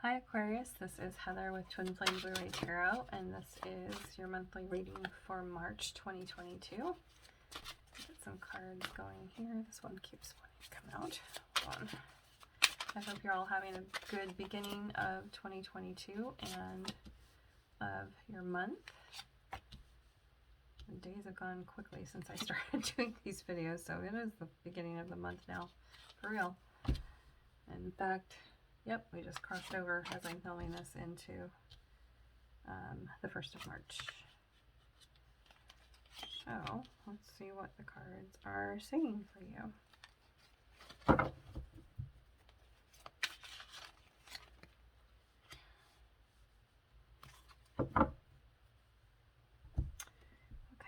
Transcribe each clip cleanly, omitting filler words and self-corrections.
Hi Aquarius, this is Heather with Twin Flame Blue-Ray Tarot, and this is your monthly reading for March 2022. Get some cards going here. This one keeps wanting to come out. Hold on. I hope you're all having a good beginning of 2022 and of your month. The days have gone quickly since I started doing these videos, so it is the beginning of the month now, for real. In fact, yep, we just crossed over as I'm filming this into the 1st of March. So let's see what the cards are saying for you.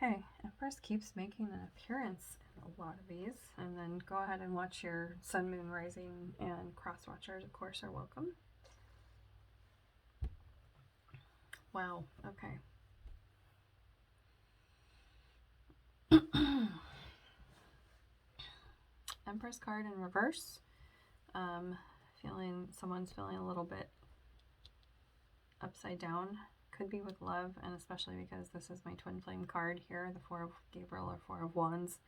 Okay, Empress keeps making an appearance in a lot of these, and then go ahead and watch your Sun, Moon, Rising, and Cross Watchers, of course, are welcome. Wow, okay. Empress card in reverse. Someone's feeling a little bit upside down. Could be with love, and especially because this is my twin flame card here, the Four of Gabriel or Four of Wands.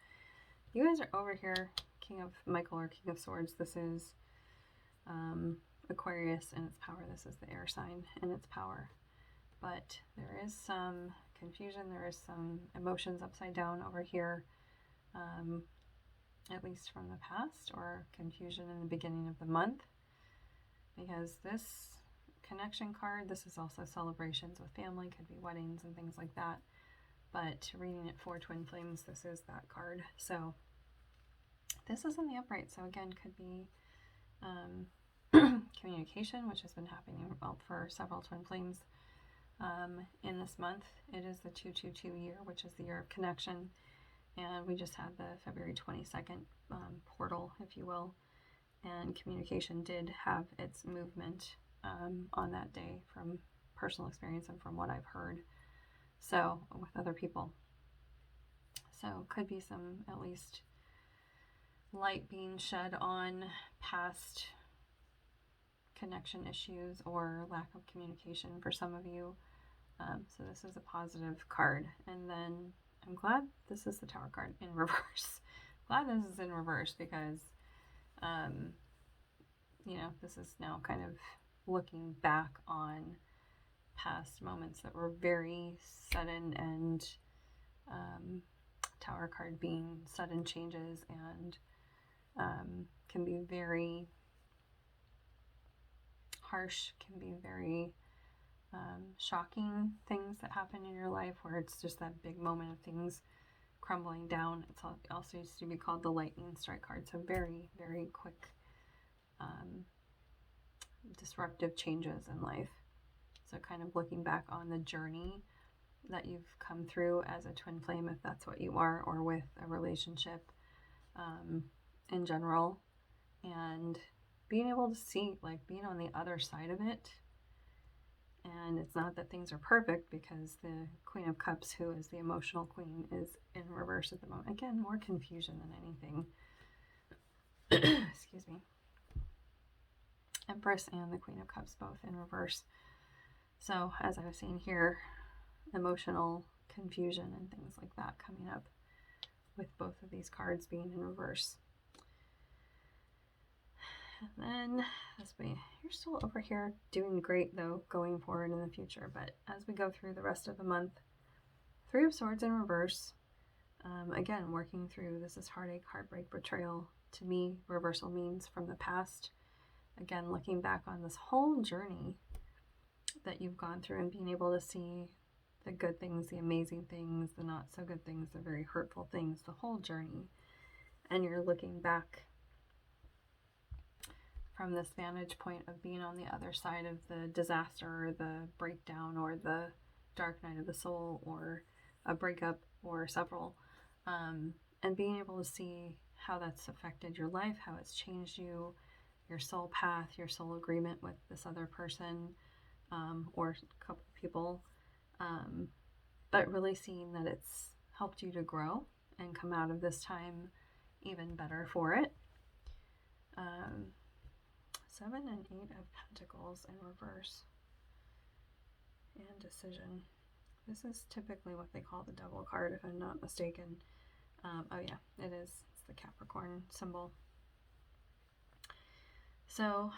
You guys are over here, King of Michael or King of Swords. This is Aquarius and its power. This is the air sign and its power. But there is some confusion. There is some emotions upside down over here, at least from the past, or confusion in the beginning of the month. Because this connection card, this is also celebrations with family, could be weddings and things like that. But reading it for twin flames, this is that card. So this is in the upright. So again, could be communication, which has been happening for several twin flames in this month. It is the 222 year, which is the year of connection. And we just had the February 22nd portal, if you will. And communication did have its movement on that day from personal experience and from what I've heard. So with other people. So could be some, at least, light being shed on past connection issues or lack of communication for some of you. So this is a positive card. And then I'm glad this is the Tower card in reverse. Glad this is in reverse because, you know, this is now kind of looking back on past moments that were very sudden, and Tower card being sudden changes and can be very harsh, can be very shocking things that happen in your life where it's just that big moment of things crumbling down. It's also used to be called the lightning strike card. So very, very quick disruptive changes in life. So kind of looking back on the journey that you've come through as a twin flame, if that's what you are, or with a relationship in general, and being able to see, like, being on the other side of it. And it's not that things are perfect, because the Queen of Cups, who is the emotional queen, is in reverse at the moment. Again, more confusion than anything. Excuse me. Empress and the Queen of Cups both in reverse. So as I was saying here, emotional confusion and things like that coming up with both of these cards being in reverse. And then you're still over here doing great though, going forward in the future. But as we go through the rest of the month, Three of Swords in reverse. Again, working through, this is heartache, heartbreak, betrayal. To me, reversal means from the past. Again, looking back on this whole journey that you've gone through and being able to see the good things, the amazing things, the not so good things, the very hurtful things, the whole journey. And you're looking back from this vantage point of being on the other side of the disaster or the breakdown or the dark night of the soul or a breakup or several, and being able to see how that's affected your life, how it's changed you, your soul path, your soul agreement with this other person, or a couple people, but really seeing that it's helped you to grow and come out of this time even better for it. 7 and 8 of Pentacles in reverse. And decision. This is typically what they call the devil card, if I'm not mistaken. Oh yeah, it is. It's the Capricorn symbol. So,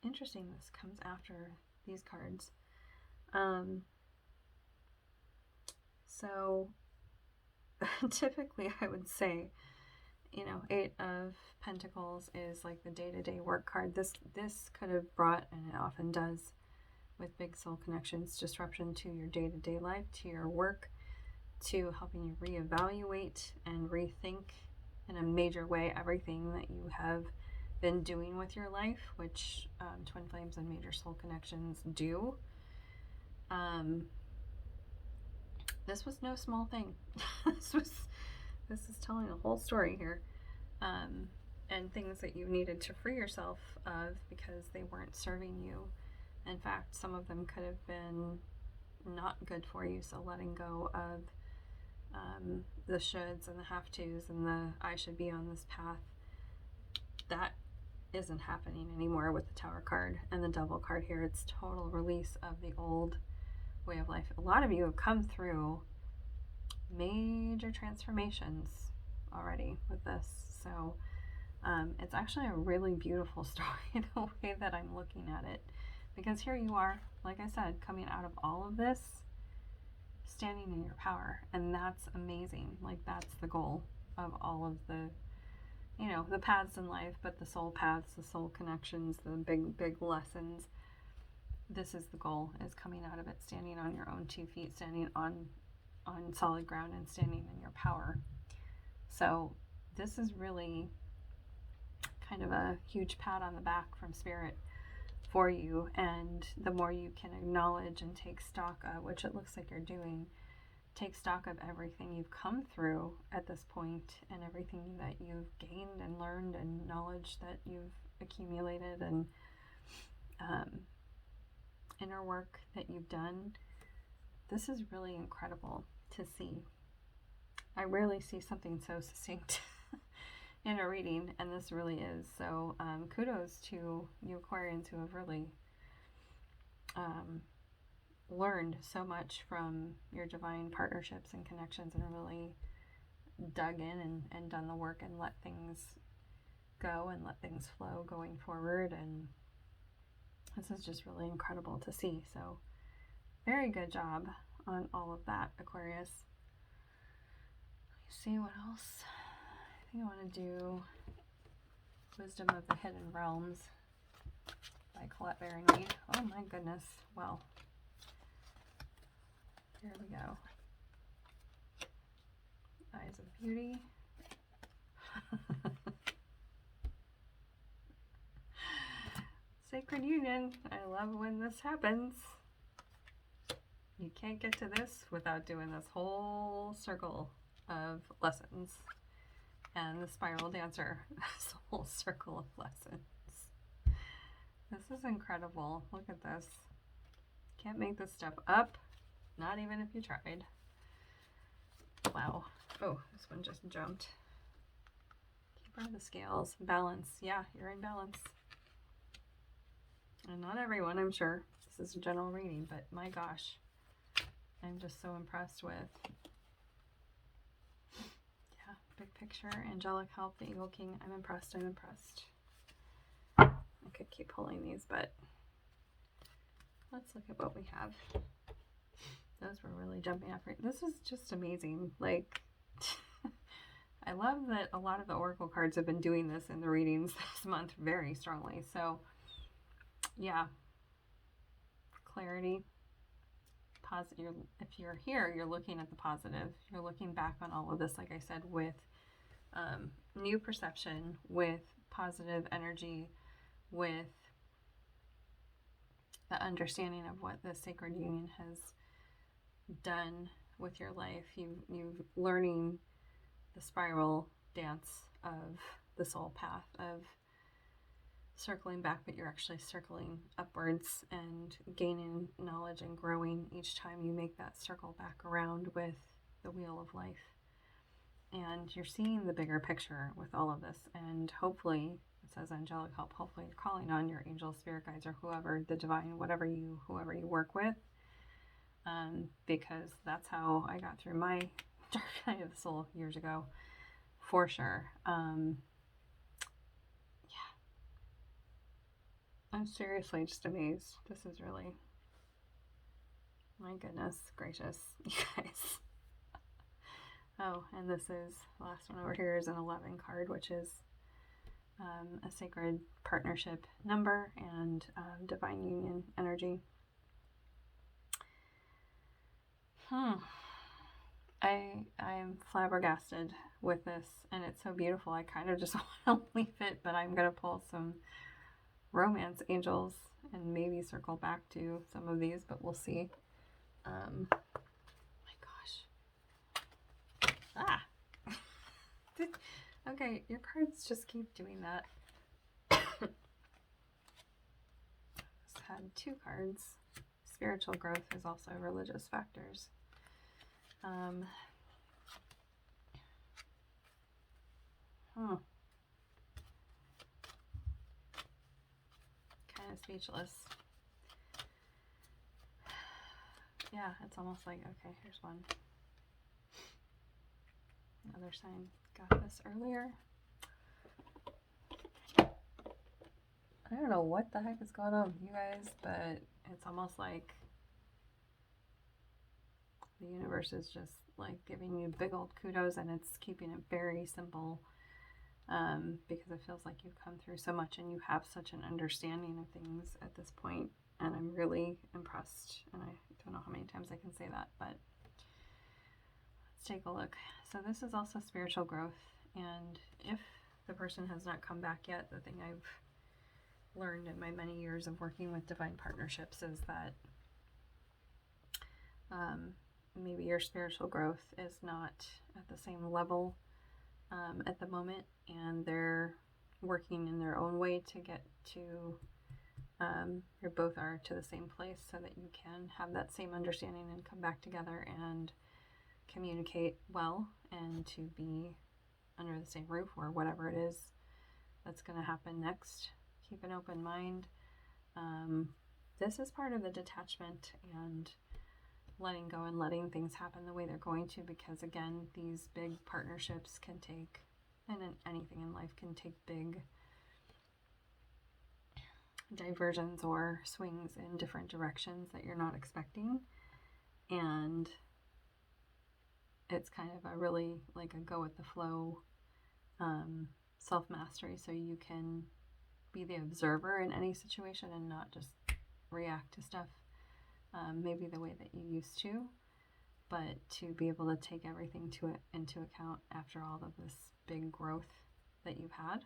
interesting, this comes after these cards. So, typically I would say, you know, 8 of Pentacles is like the day-to-day work card. This could have brought, and it often does, with big soul connections, disruption to your day-to-day life, to your work, to helping you reevaluate and rethink in a major way everything that you have been doing with your life, which twin flames and major soul connections do. This was no small thing. This is telling a whole story here, and things that you needed to free yourself of because they weren't serving you. In fact, some of them could have been not good for you. So letting go of the shoulds and the have tos and the I should be on this path, that isn't happening anymore with the Tower card and the Devil card here. It's total release of the old way of life. A lot of you have come through major transformations already with this. So it's actually a really beautiful story the way that I'm looking at it. Because here you are, like I said, coming out of all of this, standing in your power. And that's amazing. Like, that's the goal of all of the, you know, the paths in life, but the soul paths, the soul connections, the big lessons. This is the goal, is coming out of it, standing on your own 2 feet, standing on solid ground and standing in your power. So this is really kind of a huge pat on the back from Spirit for you, and the more you can acknowledge and take stock of, which it looks like you're doing, take stock of everything you've come through at this point and everything that you've gained and learned and knowledge that you've accumulated and inner work that you've done. This is really incredible to see. I rarely see something so succinct in a reading, and this really is. So kudos to you Aquarians who have really learned so much from your divine partnerships and connections, and really dug in and done the work and let things go and let things flow going forward. And this is just really incredible to see. So very good job on all of that, Aquarius. Let me see what else. I think I want to do Wisdom of the Hidden Realms by Colette Baron-Reid. Oh my goodness. Well, here we go. Eyes of Beauty. Sacred Union. I love when this happens. You can't get to this without doing this whole circle of lessons. And the Spiral Dancer. This whole circle of lessons. This is incredible. Look at this. Can't make this stuff up. Not even if you tried. Wow. Oh, this one just jumped. Keeper of the Scales. Balance. Yeah, you're in balance. And not everyone, I'm sure. This is a general reading, but my gosh. I'm just so impressed with, yeah, big picture, angelic help, the Eagle King. I'm impressed. I'm impressed. I could keep pulling these, but let's look at what we have. Those were really jumping up. This is just amazing. Like, I love that a lot of the Oracle cards have been doing this in the readings this month very strongly. So, yeah, clarity. Positive. If you're here, you're looking at the positive. You're looking back on all of this, like I said, with new perception, with positive energy, with the understanding of what the Sacred Union has done with your life. You learning the spiral dance of the soul path of circling back, but you're actually circling upwards and gaining knowledge and growing each time you make that circle back around with the wheel of life. And you're seeing the bigger picture with all of this, and hopefully it says angelic help. Hopefully you're calling on your angel, spirit guides, or whoever, the divine, whoever you work with. Because that's how I got through my dark night of the soul years ago, for sure. Yeah. I'm seriously just amazed. This is really, my goodness gracious, you guys. Oh, and this is, the last one over here is an 11 card, which is a sacred partnership number and divine union energy. I'm flabbergasted with this, and it's so beautiful. I kind of just want to leave it, but I'm going to pull some romance angels and maybe circle back to some of these, but we'll see. My gosh. Ah! Okay, your cards just keep doing that. Just had 2 cards. Spiritual growth is also religious factors. Kind of speechless. Yeah, it's almost like, okay, here's one. Another sign. Got this earlier. I don't know what the heck is going on with you guys, but it's almost like the universe is just like giving you big old kudos, and it's keeping it very simple, because it feels like you've come through so much and you have such an understanding of things at this point, and I'm really impressed, and I don't know how many times I can say that, but let's take a look. So this is also spiritual growth, and if the person has not come back yet, the thing I've learned in my many years of working with divine partnerships is that maybe your spiritual growth is not at the same level at the moment, and they're working in their own way to get to, you both are to the same place so that you can have that same understanding and come back together and communicate well and to be under the same roof or whatever it is that's going to happen next. Keep an open mind. This is part of the detachment and letting go and letting things happen the way they're going to, because again, these big partnerships can take, and anything in life can take big diversions or swings in different directions that you're not expecting, and it's kind of a really like a go with the flow self-mastery, so you can be the observer in any situation and not just react to stuff maybe the way that you used to, but to be able to take everything into account after all of this big growth that you've had.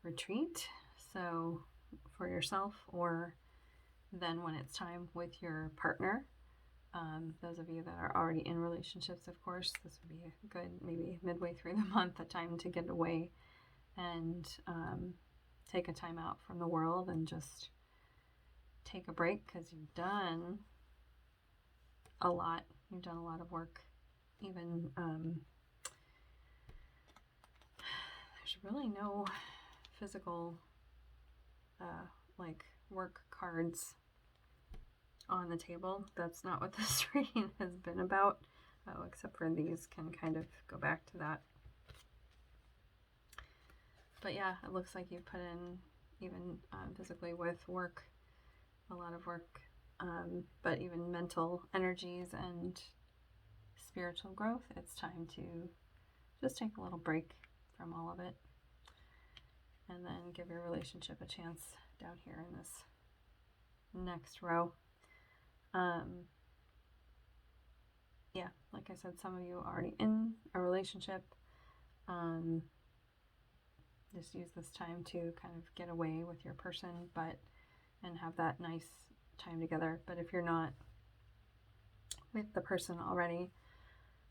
Retreat, so for yourself, or then when it's time with your partner, those of you that are already in relationships, of course, this would be a good, maybe midway through the month, a time to get away and take a time out from the world and just take a break, because you've done a lot. You've done a lot of work. Even there's really no physical like work cards on the table. That's not what this reading has been about. Oh, except for these can kind of go back to that. But yeah, it looks like you put in, even physically with work, a lot of work, but even mental energies and spiritual growth, it's time to just take a little break from all of it, and then give your relationship a chance down here in this next row. Yeah, like I said, some of you are already in a relationship. Just use this time to kind of get away with your person, and have that nice time together. But if you're not with the person already,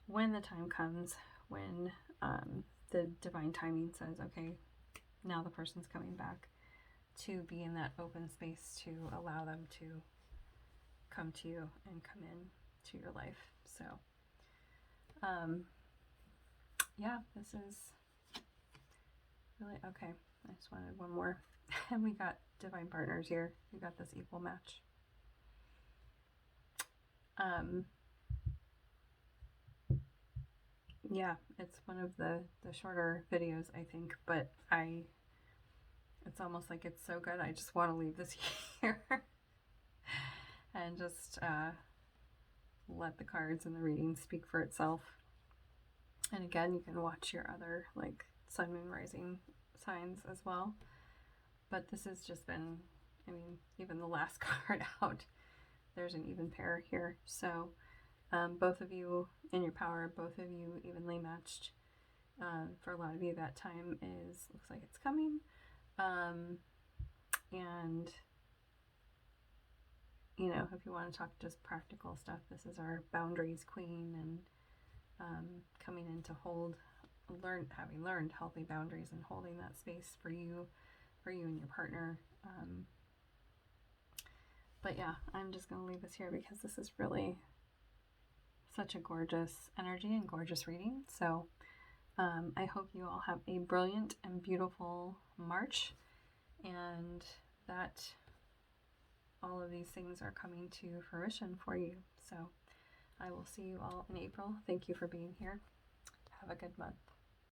when the time comes, when the divine timing says, okay, now the person's coming back, to be in that open space to allow them to come to you and come in to your life. So yeah, this is really okay. I just wanted one more. And we got divine partners here. We got this equal match. Yeah, it's one of the shorter videos, I think, but it's almost like it's so good I just want to leave this here and just let the cards and the reading speak for itself. And again, you can watch your other like sun, moon, rising signs as well. But this has just been, I mean, even the last card out, there's an even pair here. So both of you in your power, both of you evenly matched. For a lot of you, that time looks like it's coming. And you know, if you want to talk just practical stuff, this is our boundaries queen, and coming in to having learned healthy boundaries and holding that space for you and your partner. But yeah, I'm just going to leave this here because this is really such a gorgeous energy and gorgeous reading. So I hope you all have a brilliant and beautiful March, and that all of these things are coming to fruition for you. So I will see you all in April. Thank you for being here. Have a good month.